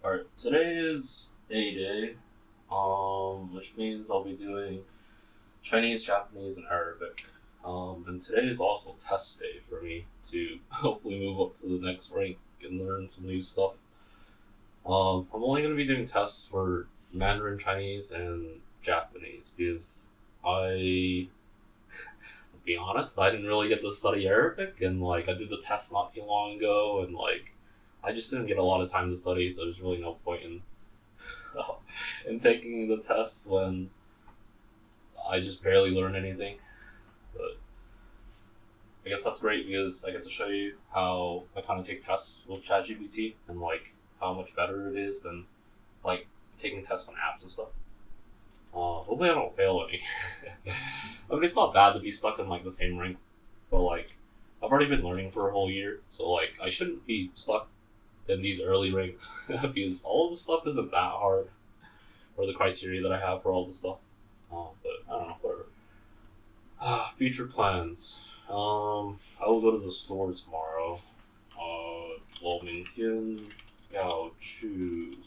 Alright, today is A Day, which means I'll be doing Chinese, Japanese, and Arabic. And today is also test day for me to hopefully move up to the next rank and learn some new stuff. I'm only going to be doing tests for Mandarin, Chinese, and Japanese because to be honest, I didn't really get to study Arabic, and I did the test not too long ago, and I just didn't get a lot of time to study, so there's really no point in taking the tests when I just barely learn anything. But I guess that's great because I get to show you how I kind of take tests with ChatGPT and how much better it is than taking tests on apps and stuff. Hopefully I don't fail any. I mean, it's not bad to be stuck in the same rank, but I've already been learning for a whole year, so I shouldn't be stuck in these early ranks because all of the stuff isn't that hard, or the criteria that I have for all the stuff. But I don't know, whatever. Future plans. I will go to the store tomorrow. 我明天要去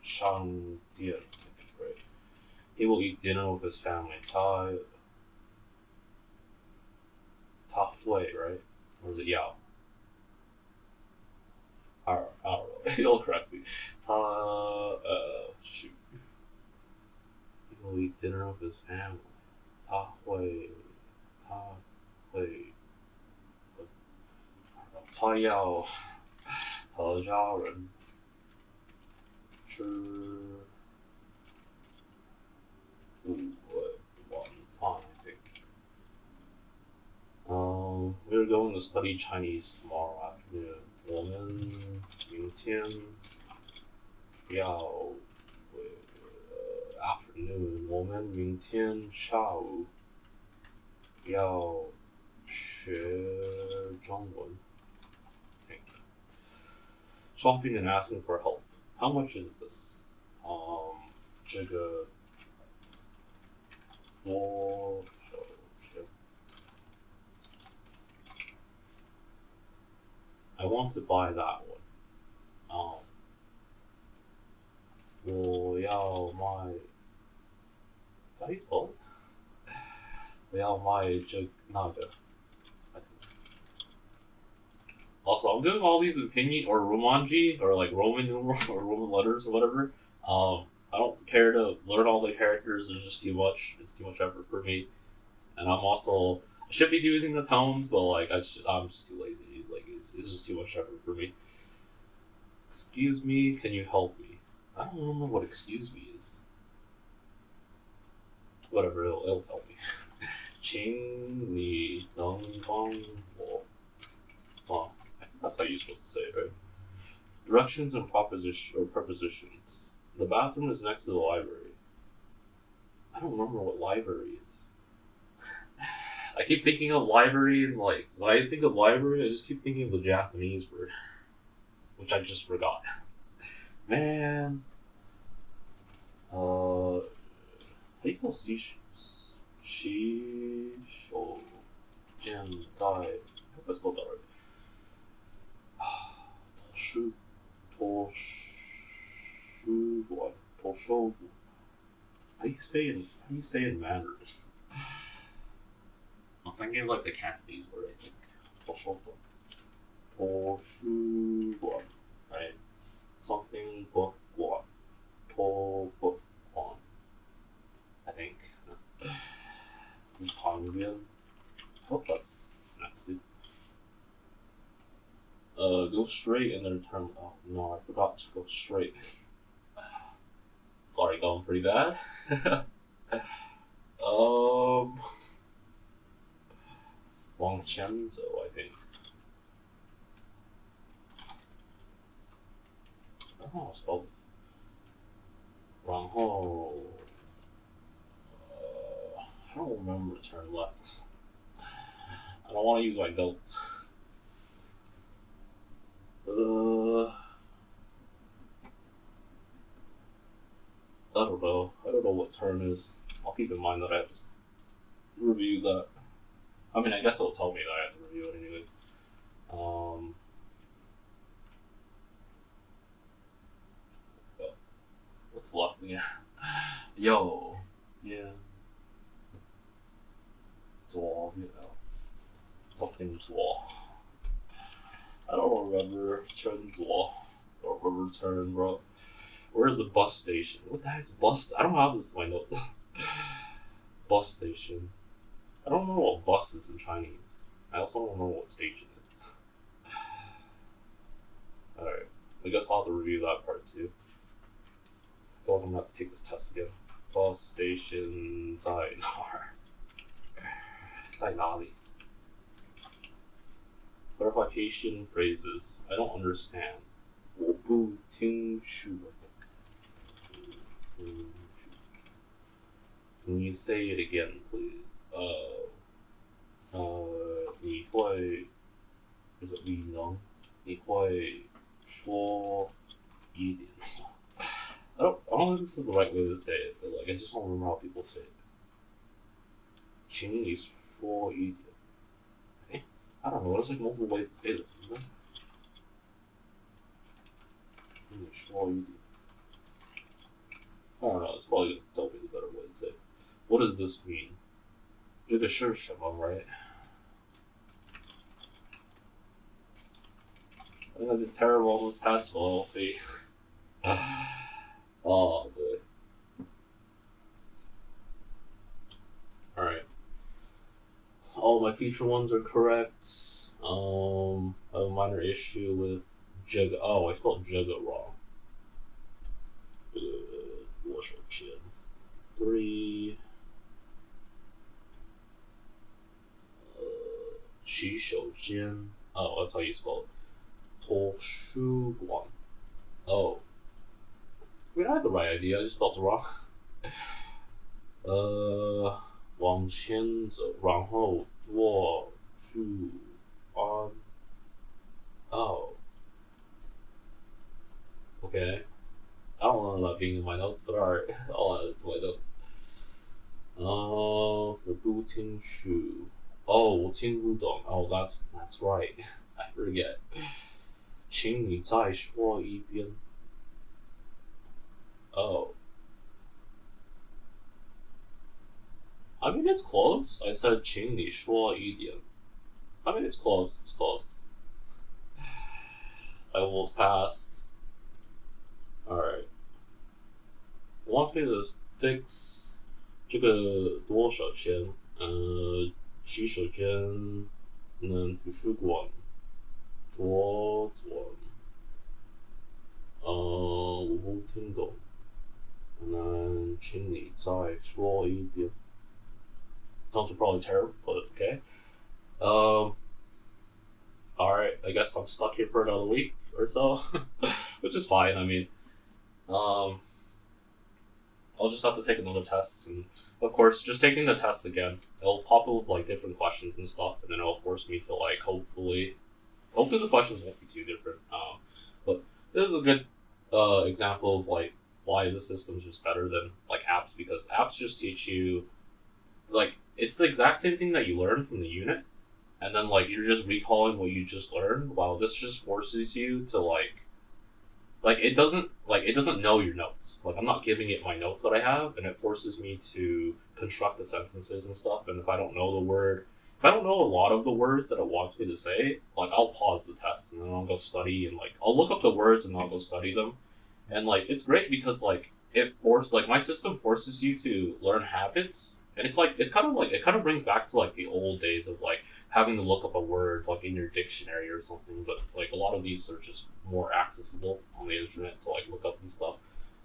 商店. Right? He will eat dinner with his family. 他会, right? Or is it 要? I don't know. You'll correct me. Shoot. He will eat dinner with his family. 他要和家人吃晚饭, I think. We're going to study Chinese tomorrow afternoon. 我们明天要 afternoon. 我们明天下午要学中文. I think. Shopping and asking for help. How much is this? 这个多少钱? I want to buy that one. 我要买 Is that how you spell it? 我要买那个. Also, I'm doing all these in pinyin or romanji or Roman numerals or Roman letters or whatever. I don't care to learn all the characters. There's just too much. It's too much effort for me. And I should be using the tones, but I'm just too lazy. It's just too much effort for me. Excuse me, can you help me? I don't remember what excuse me is. Whatever, it'll tell me. 请你能帮我? Well, I think that's how you're supposed to say it, right? Directions and prepositions. The bathroom is next to the library. I don't remember what library is. I keep thinking of library and when I think of library, I just keep thinking of the Japanese word, which I just forgot. Man. How do you spell 洗手间在? I hope I spelled that right. 图书馆. How do you say in Mandarin? I'm thinking of the Cantonese word, I think. 图书馆. Right? Something book 馆. 图 book 馆. I think. 旁边. Hope that's next to. Go straight and then turn. Oh no, I forgot to go straight. Sorry, going pretty bad. Wangqianzhou, I think. I don't know how to spell this. 然后 I don't remember to turn left. I don't want to use my notes. I don't know. I don't know what turn is. I'll keep in mind that I have to review that. I mean, I guess it'll tell me that I have to review it anyways. what's left again? Yo, yeah, 做 you know something 做. I don't remember turn 做 or remember turn, bro. Where's the bus station? What the heck's bus? I don't have this in my notes. Bus station. I don't know what bus is in Chinese. I also don't know what station it is. Alright. I guess I'll have to review that part too. I feel like I'm gonna have to take this test again. Bus station 在哪儿? 在哪里? Clarification phrases. I don't understand. 我不清楚, I think. Can you say it again, please? 你会 is it 你能你会说一点 I don't think this is the right way to say it, but like I just don't remember how people say it. 请你说一点 I don't know, there's like multiple ways to say this, isn't there? 请你说一点 I don't know, it's probably gonna tell me the better way to say it. What does this mean? 这个是什么, right? I think I did terrible on this test, but we'll see. Oh, boy. Alright. All my future ones are correct. I have a minor issue with Jugga. Oh, I spelled Jugga wrong. 多少钱? 3. 洗手间. Oh, that's how you spell it. 图书馆. Oh. I mean, I had the right idea, I just spelled it wrong. 往前走，然后左转。Oh. Okay. I don't remember that being in my notes, but alright. I'll add it to my notes. 我不清楚. Oh, 我听不懂. Oh, that's right. I forget. 请你再说一遍. Oh. I mean, it's close. I said 请你说一遍. I mean, it's close. It's close. I almost passed. Alright. It wants me to fix 这个多少钱? 洗手间图书馆左转。我不听懂。请你再说一遍. Sounds probably terrible, but it's okay. Alright, I guess I'm stuck here for another week or so, which is fine. I mean, I'll just have to take another test, and of course, just taking the test again, it'll pop up with like different questions and stuff, and then it'll force me to like hopefully the questions won't be too different. But this is a good example of like why the system's just better than like apps, because apps just teach you like it's the exact same thing that you learn from the unit, and then like you're just recalling what you just learned, while this just forces you to like it doesn't know your notes. Like I'm not giving it my notes that I have, and it forces me to construct the sentences and stuff. And if I don't know if I don't know a lot of the words that it wants me to say, like I'll pause the test and then I'll go study, and like I'll look up the words and I'll go study them. And like it's great because like my system forces you to learn habits, and it kind of brings back to like the old days of like having to look up a word like in your dictionary or something. But like a lot of these are just more accessible on the internet to like look up and stuff.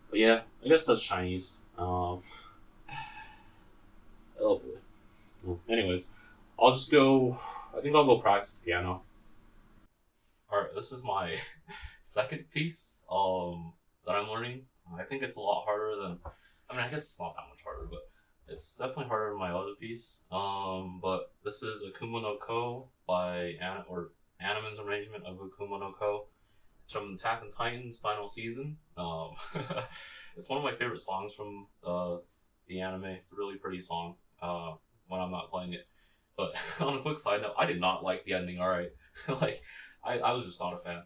But yeah, I guess that's Chinese. Oh boy. Well, anyways, I think I'll go practice the piano. Alright, this is my second piece that I'm learning. I think it's a lot harder than, I mean, I guess it's not that much harder, but it's definitely harder than my other piece. But this is Akuma no Ko by Animenz arrangement of Akuma no Ko. It's from Attack on Titan's final season. It's one of my favorite songs from the anime. It's a really pretty song when I'm not playing it. But on a quick side note, I did not like the ending. Alright, like I was just not a fan.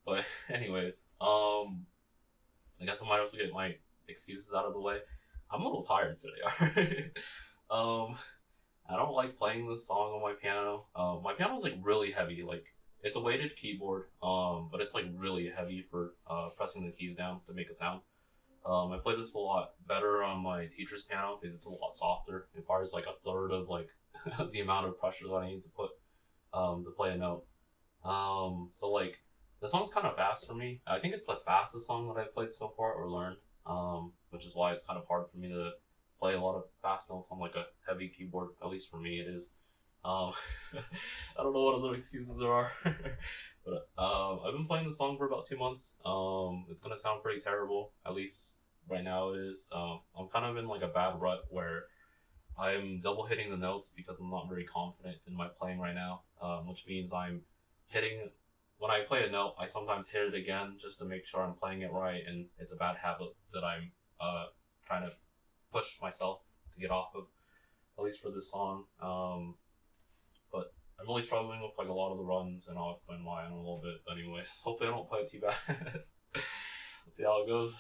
But anyways, I guess I might also get my excuses out of the way. I'm a little tired today. Alright. um, I don't like playing this song on my piano. My piano's like really heavy. Like it's a weighted keyboard. But it's like really heavy for pressing the keys down to make a sound. I play this a lot better on my teacher's piano because it's a lot softer. It requires like a third of like the amount of pressure that I need to put to play a note. So like the song's kind of fast for me. I think it's the fastest song that I've played so far or learned, which is why it's kind of hard for me to play a lot of fast notes on like a heavy keyboard. At least for me, it is. Um, I don't know what other excuses there are, but I've been playing the song for about 2 months. It's gonna sound pretty terrible, at least right now it is. I'm kind of in like a bad rut where I'm double hitting the notes because I'm not very confident in my playing right now, which means I'm hitting. When I play a note, I sometimes hit it again just to make sure I'm playing it right, and it's a bad habit that I'm trying to push myself to get off of, at least for this song. But I'm really struggling with like a lot of the runs, and I'll explain why in a little bit. Anyway, hopefully I don't play it too bad. Let's see how it goes.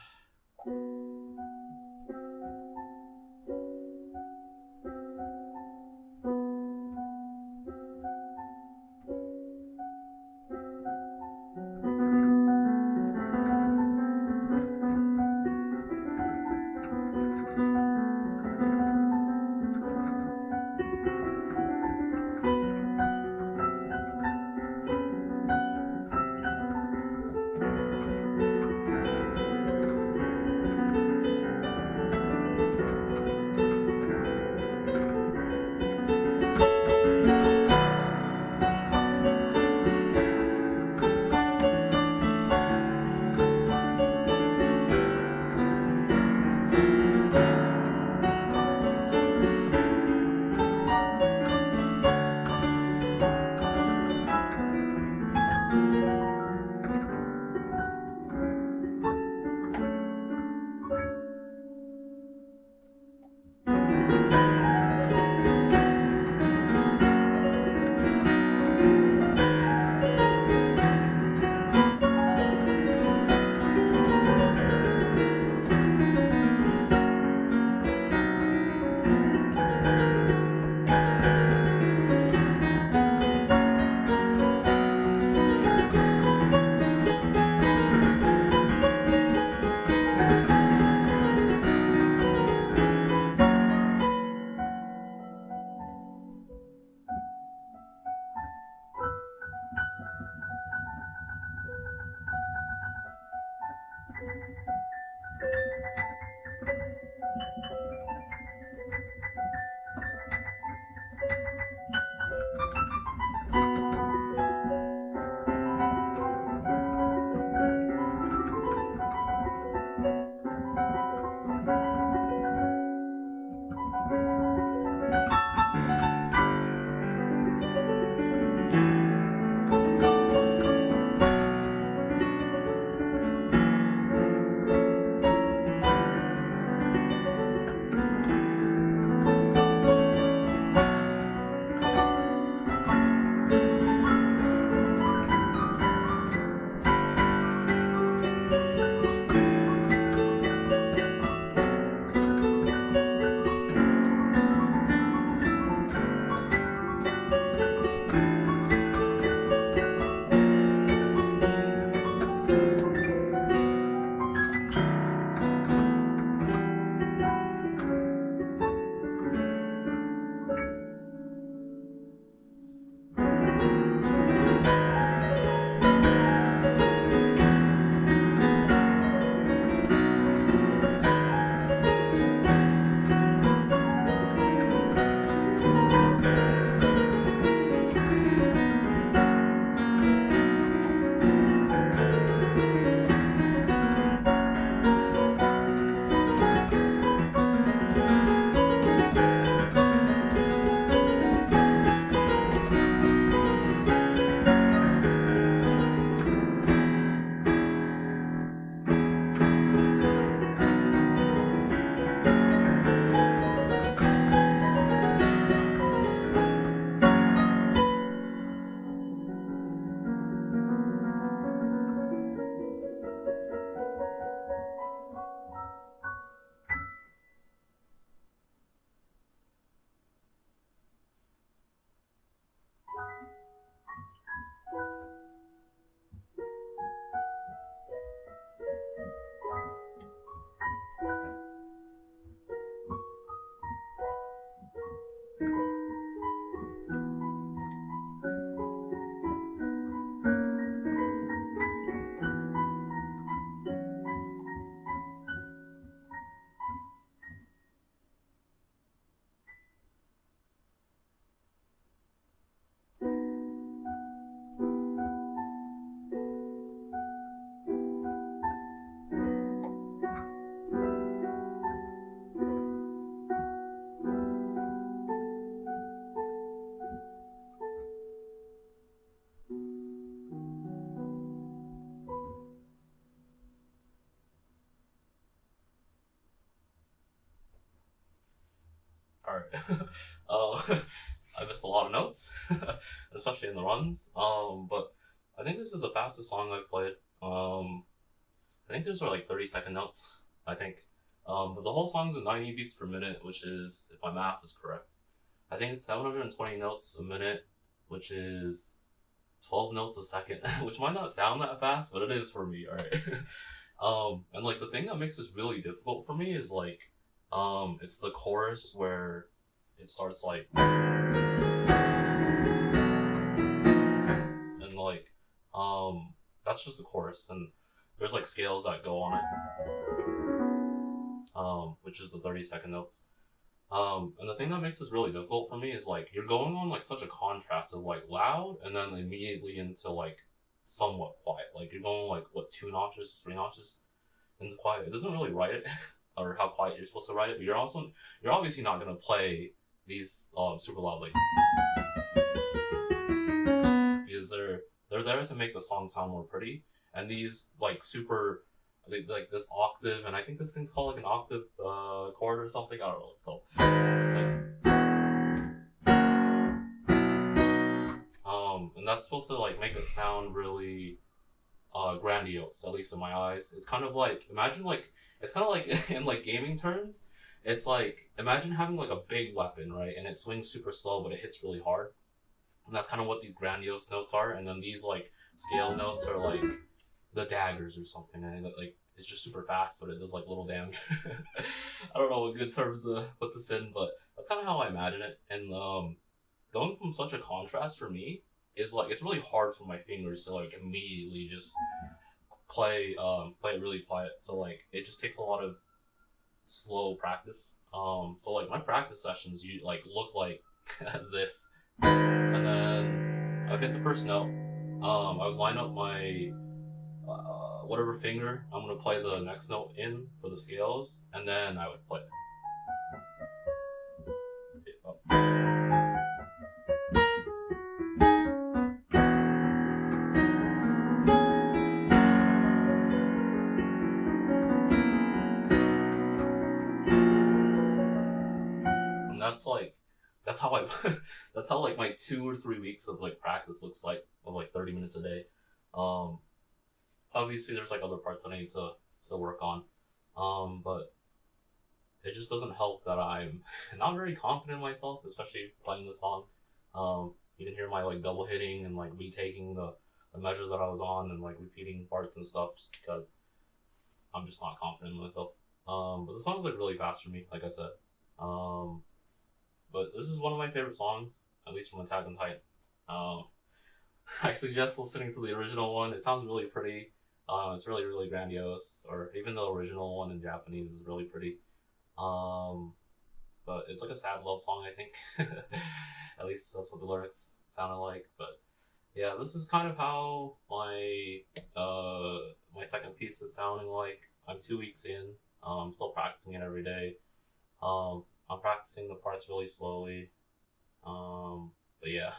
Alright. I missed a lot of notes, especially in the runs. But I think this is the fastest song I've played. I think these are like 30-second notes, I think. But the whole song's at 90 beats per minute, which is, if my math is correct, I think it's 720 notes a minute, which is 12 notes a second, which might not sound that fast, but it is for me, alright? And like the thing that makes this really difficult for me is like, it's the chorus where it starts like, and like, that's just the chorus, and there's like scales that go on it, which is the 30-second notes. And the thing that makes this really difficult for me is like you're going on like such a contrast of like loud and then immediately into like somewhat quiet. Like you're going like what 2 notches, 3 notches into quiet. It doesn't really write it or how quiet you're supposed to write it, but you're obviously not gonna play these super loudly because they're there to make the song sound more pretty. And these like super like this octave, and I think this thing's called like an octave chord or something. I don't know what it's called. And that's supposed to like make it sound really grandiose, at least in my eyes. It's kind of like it's kind of like in like gaming terms. It's like imagine having like a big weapon, right? And it swings super slow, but it hits really hard. And that's kind of what these grandiose notes are. And then these like scale notes are like the daggers or something, and like it's just super fast, but it does like little damage. I don't know what good terms to put this in, but that's kind of how I imagine it. And going from such a contrast for me is like it's really hard for my fingers to like immediately just play it really quiet. So like it just takes a lot of slow practice. So like my practice sessions you like look like this, and then I get the first note. I would line up my whatever finger I'm gonna play the next note in for the scales, and then I would play it. And that's how I that's how like my 2 or 3 weeks of like practice looks like, of like 30 minutes a day. Obviously there's like other parts that I need to still work on, but it just doesn't help that I'm not very confident in myself, especially playing this song. You can hear my like double hitting and like retaking the measure that I was on and like repeating parts and stuff just because I'm just not confident in myself. But the song's like really fast for me, like I said. But this is one of my favorite songs, at least from Attack on Titan. I suggest listening to the original one. It sounds really pretty. It's really, really grandiose. Or even the original one in Japanese is really pretty. But it's like a sad love song, I think. At least that's what the lyrics sounded like. But yeah, this is kind of how my my second piece is sounding like. I'm 2 weeks in. I'm still practicing it every day. I'm practicing the parts really slowly. But yeah.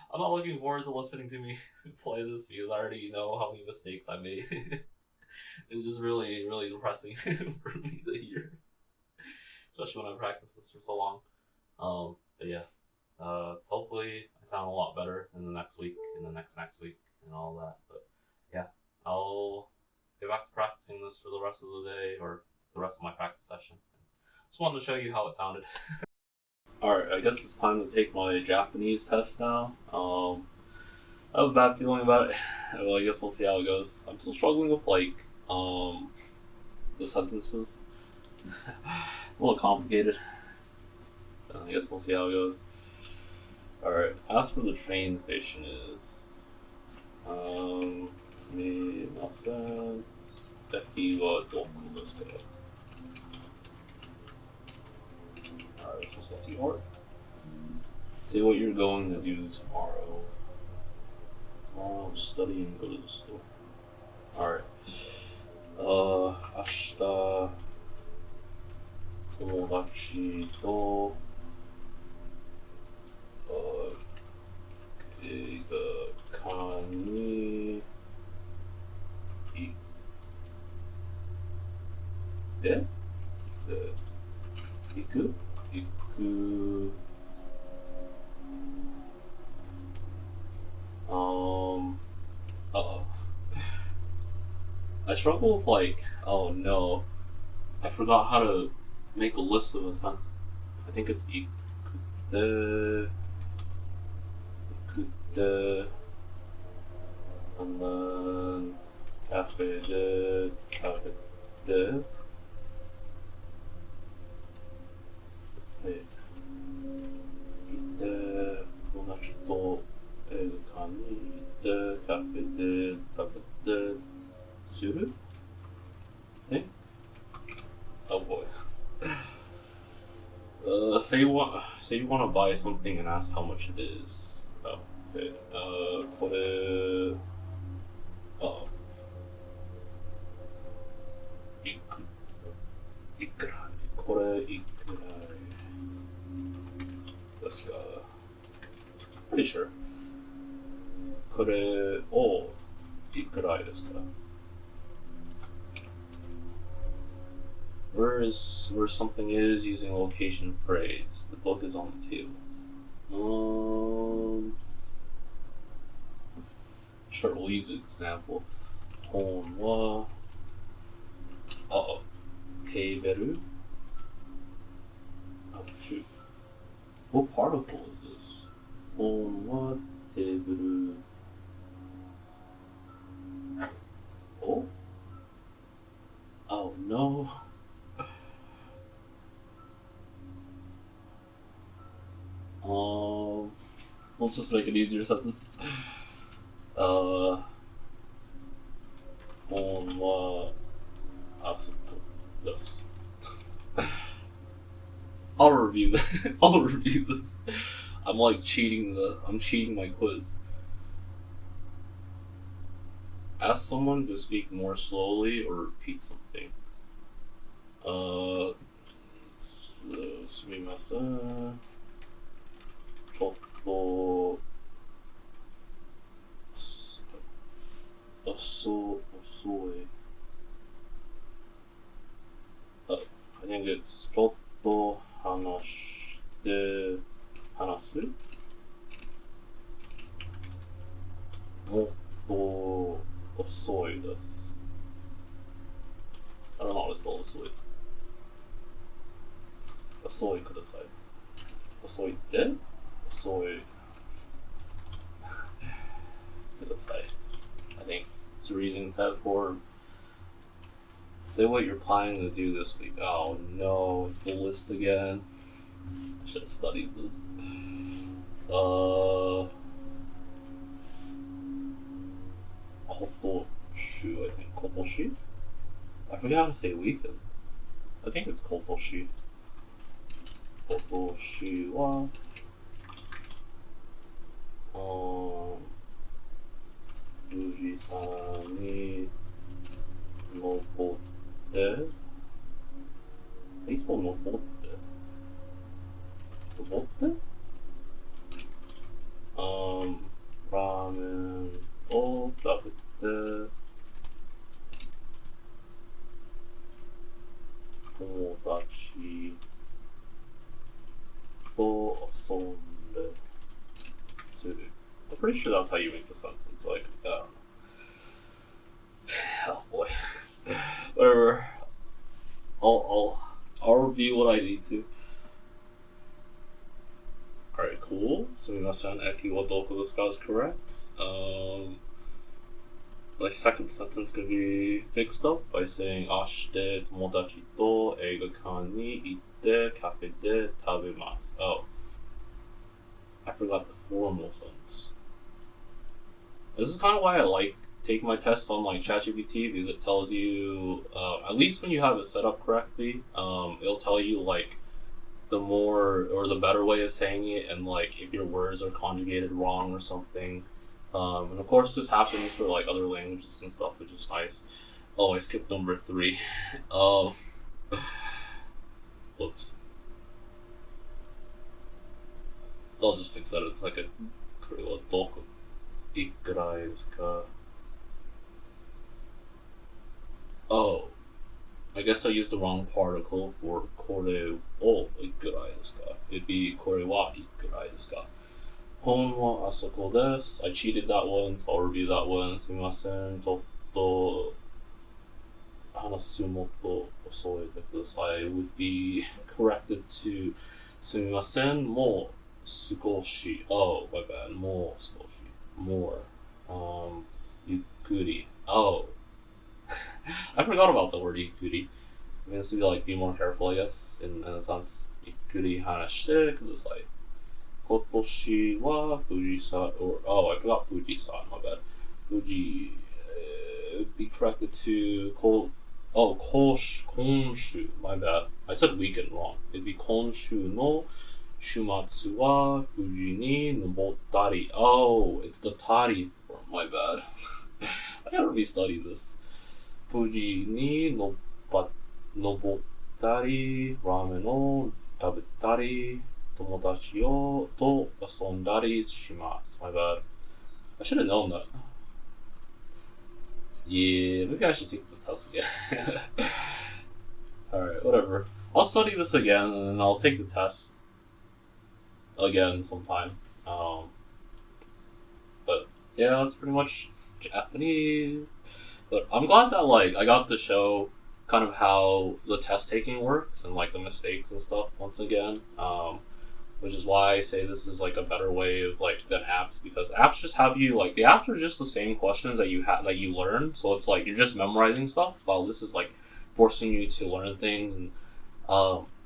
I'm not looking forward to listening to me play this because I already know how many mistakes I made. It's just really, really depressing for me to hear. Especially when I practiced this for so long. But yeah. Hopefully I sound a lot better in the next week, and the next week, and all that. But yeah, I'll get back to practicing this for the rest of the day, or the rest of my practice session. Just wanted to show you how it sounded. Alright, I guess it's time to take my Japanese test now. I have a bad feeling about it. Well, I guess we'll see how it goes. I'm still struggling with like the sentences. It's a little complicated. I guess we'll see how it goes. Alright, ask where the train station is. Sumimasen. Eki wa doko desu ka? Alright, so that's your. Say what you're going to do tomorrow. Tomorrow I'll study and go to the store. Alright. 明日友達と映画館に行く I struggle with like, oh no, I forgot how to make a list of a sentence. I think it's the the and then cafe the wait the 友達と映画館に行ってカフェで食べてする think oh boy say you want to buy something and ask how much it is. Oh, okay. これいくらこれいくらですか Pretty sure これをいくらですか where something is using location phrase. The book is on the table. Sure, we'll use an example. 本はテーブル Oh shoot. What particle is this? 本はテーブル Oh no. Let's just make it easier sentence. 本はあそこです。I'll review this. I'll review this. I'm like I'm cheating my quiz. Ask someone to speak more slowly or repeat something. すみません。ちょっと遅い。I think it's ちょっと話すもっと遅いです。I don't know how to spell 遅い。遅いください。遅いって遅いください。I think it's reading that form. Say what you're planning to do this week. Oh no, it's the list again. I should have studied this. 今年 I think 今年 I forget how to say weekend. I think it's 今年今年は富士山に登っていつも登ってラーメンを食べて友達と遊んでする I'm pretty sure that's how you make the sentence. Like, oh boy. Whatever. I'll review what I need to. Alright, cool. Sumimasen, eki wa doku desu ka is correct. Like second sentence can be fixed up by saying 明日友達と映画館に行ってカフェで食べます. Oh. I forgot the formal sentence. This is kind of why I like taking my tests on like ChatGPT because it tells you, at least when you have it set up correctly, it'll tell you like the more or the better way of saying it and like if your words are conjugated wrong or something. And of course this happens for like other languages and stuff, which is nice. Oh, I skipped number 3. Whoops. I'll just fix that. It's like a doku. Ikurai desu ka? Oh, I guess I used the wrong particle for kore o ikurai desu ka? It'd be kore wa ikurai desu ka? Hon wa asoko desu. I cheated that one, so I'll review that one. Sumimasen, chotto 話をもっと添えてください would be corrected to すみませんもう少し oh my bad もう少し more yukkuri oh I forgot about the word yukkuri. It means to be like be more careful, I guess, in a sense. Yukkuri 話してください Kotoshi wa Fujisan or oh I forgot Fujisan, my bad. Fuji be corrected to konshu, my bad. I said weekend wrong. It'd be konshu no shumatsu wa Fuji ni nobottari. Oh, it's the tari form, my bad. I gotta re-study this. Fuji ni nobottari ramen o tabetari tomodachi to asondari shimasu. My bad. I should have known that. Yeah, maybe I should take this test again. Alright, whatever. I'll study this again and then I'll take the test again sometime. But yeah, that's pretty much Japanese. But I'm glad that I got to show kind of how the test taking works and the mistakes and stuff once again. Which is why I say this is a better way of than apps, because apps just have you the apps are just the same questions that you learn, so it's you're just memorizing stuff, while this is forcing you to learn things. And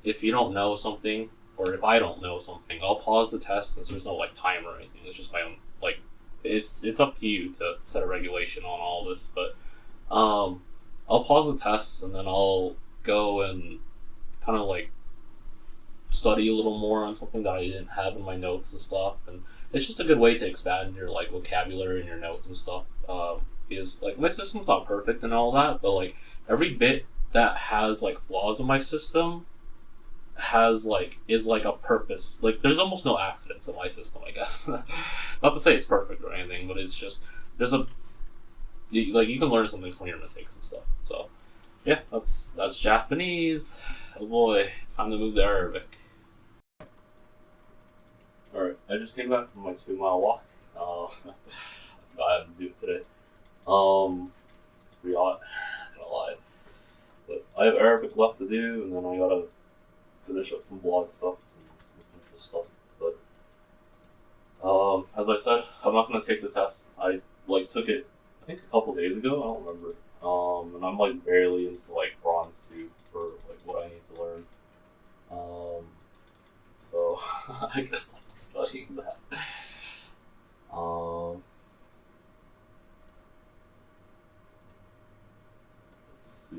if you don't know something, or if I don't know something, I'll pause the test since there's no timer or anything. It's just my own it's up to you to set a regulation on all this, but I'll pause the test and then I'll go and kind of study a little more on something that I didn't have in my notes and stuff. And it's just a good way to expand your vocabulary and your notes and stuff. Because my system's not perfect and all that, but every bit that has flaws in my system has is a purpose. There's almost no accidents in my system, I guess. Not to say it's perfect or anything, but it's just there's you can learn something from your mistakes and stuff. So yeah, that's Japanese. Oh boy, it's time to move to Arabic. Alright, I just came back from my 2-mile walk. I forgot I had to do it today. It's pretty hot, not gonna lie. But I have Arabic left to do, and then I gotta finish up some blog stuff and interest stuff. But as I said, I'm not gonna take the test. I took it I think a couple days ago, I don't remember. And I'm barely into bronze 2 for what I need to learn. So I guess I'm studying that. Let's see.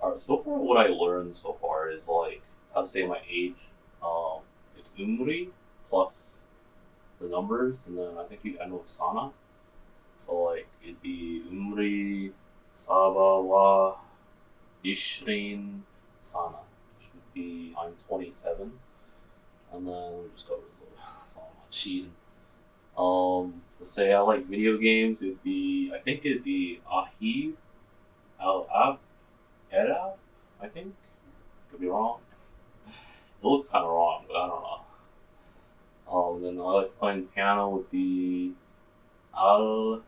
Alright, so far what I learned so far is how to say my age. It's umri plus the numbers, and then I think you end with sana. So it'd be umri saba wa ishrin sana, which would be I'm 27, and then we just go with sana cheating. To say I like video games, I think it'd be ahib al ab era. I think could be wrong. It looks kind of wrong, but I don't know. Then I like playing piano would be Bahib.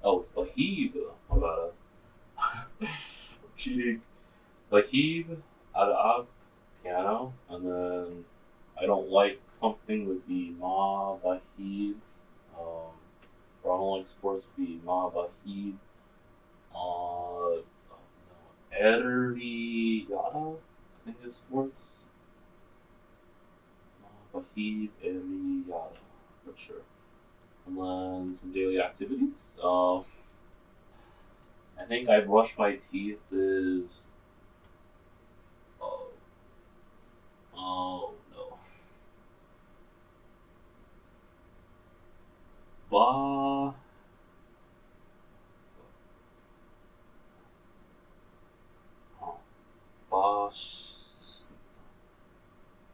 Oh, it's Bahib. My bad. Cheating. Bahib, Al piano, and then I don't like something would be Ma Bahib. Or I don't like sports would be Ma Bahib. Eri Yada, I think is sports. Bahib Eri Yada, not sure. And then some daily activities. I think I brush my teeth is. Oh no. Ba.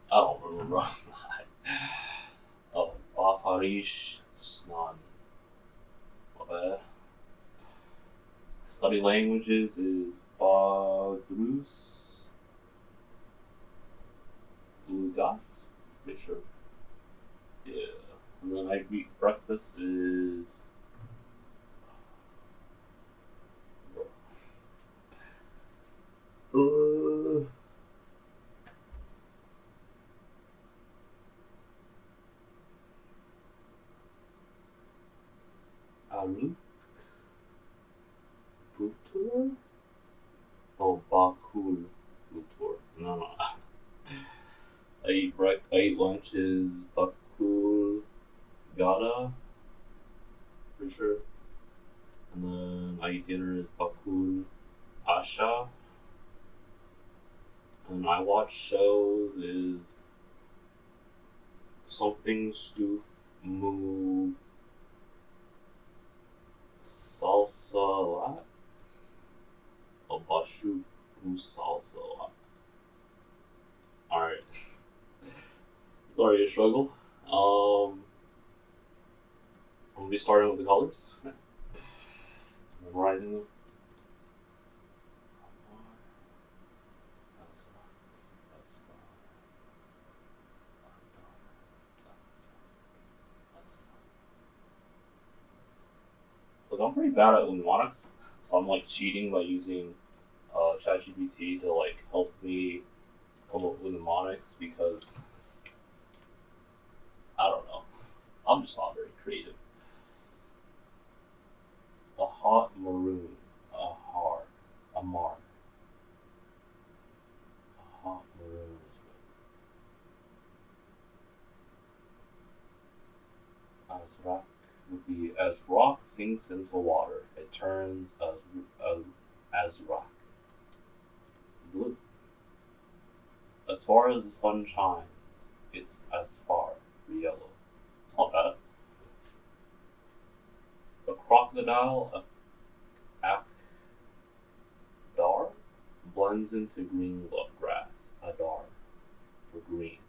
I don't remember. Oh, Bafarish Snan. My bad. Study languages is Badrus Lugat. Pretty sure. Yeah. I eat breakfast is uh, aru futur. Oh, bakul futur. No. I eat lunches bakul gada, pretty sure. And then I eat dinner is bakul asha. And I watch shows is something stoof mu salsa what? Bashu mu salsa what? Alright. Sorry to struggle. I'm gonna be starting with the colors. Memorizing them. So I'm pretty bad at mnemonics, so I'm like cheating by using ChatGPT to like help me come up with mnemonics because I don't know. I'm just not very creative. A hot maroon, a har, a mar, a hot maroon as rock would be as rock sinks into water, it turns as rock blue. As far as the sun shines, it's as far for yellow. It's not bad. A crocodile, a akdar, blends into green grass. Adar for green.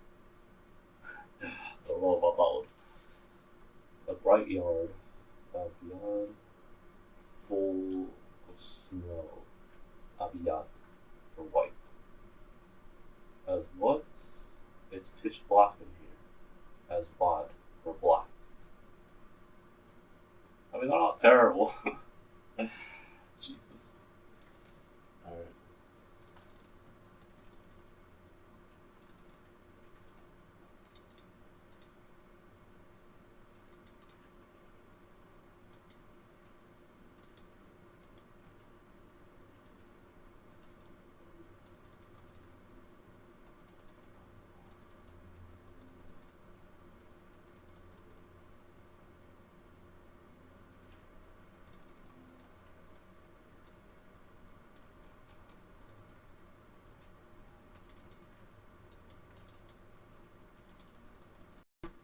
Don't know about that one. A bright yard, a yard full of snow. Abiyad for white. As what? It's pitch black in here. As bad for black. I mean, they're not terrible. Jesus. Alright.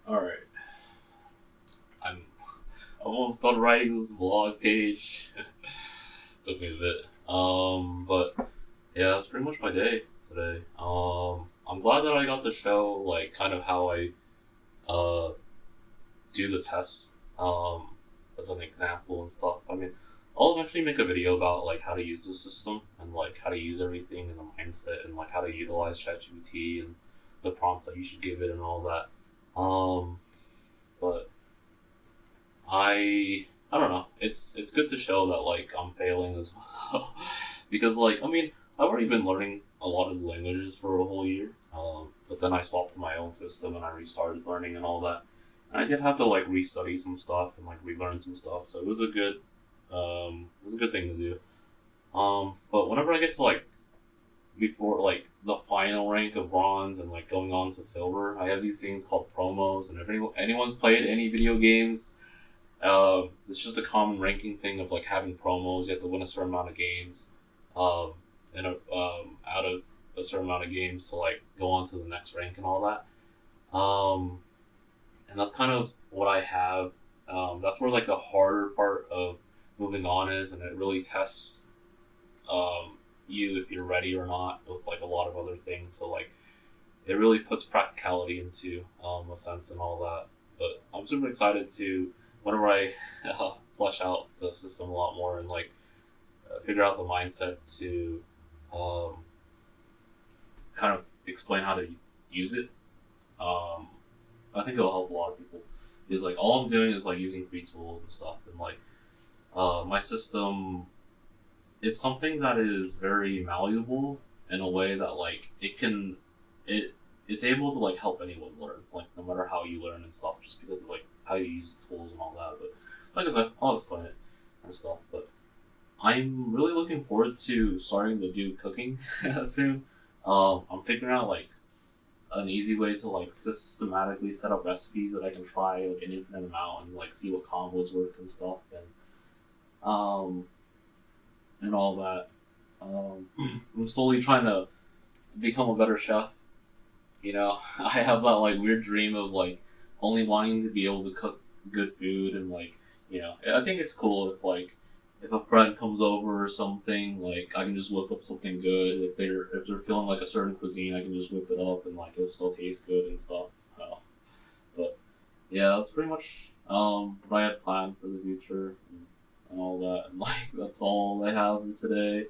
Alright. I'm almost done writing this blog page. Took me a bit. But yeah, that's pretty much my day today. I'm glad that I got to show like kind of how I uh do the tests as an example and stuff. I mean, I'll eventually make a video about like how to use the system and like how to use everything and the mindset and like how to utilize ChatGPT and the prompts that you should give it and all that. But I don't know. It's good to show that like I'm failing as well because like I mean I've already been learning a lot of languages for a whole year. But then I swapped to my own system and I restarted learning and all that. And I did have to like restudy some stuff and like relearn some stuff. So it was a good thing to do. But whenever I get to like before like the final rank of bronze and like going on to silver, I have these things called promos. And if anyone's played any video games, it's just a common ranking thing of like having promos. You have to win a certain amount of games, and out of a certain amount of games to like go on to the next rank and all that. And that's kind of what I have. That's where like the harder part of moving on is, and it really tests you if you're ready or not with like a lot of other things. So like it really puts practicality into a sense and all that. But I'm super excited to whenever I flesh out the system a lot more and like figure out the mindset to um, kind of explain how to use it. I think it'll help a lot of people. Because like all I'm doing is like using free tools and stuff, and like my system, it's something that is very malleable in a way that like it it's able to like help anyone learn, like no matter how you learn and stuff, just because of like how you use the tools and all that. But like I said, I'll explain it and stuff. But I'm really looking forward to starting to do cooking soon. I'm figuring out like an easy way to like systematically set up recipes that I can try like an infinite amount and like see what combos work and stuff um and all that. I'm slowly trying to become a better chef. You know, I have that like weird dream of like only wanting to be able to cook good food and like I think it's cool if like if a friend comes over or something like I can just whip up something good if they're feeling like a certain cuisine I can just whip it up and like it'll still taste good and stuff. But yeah, that's pretty much what I had planned for the future and all that and like that's all I have for today.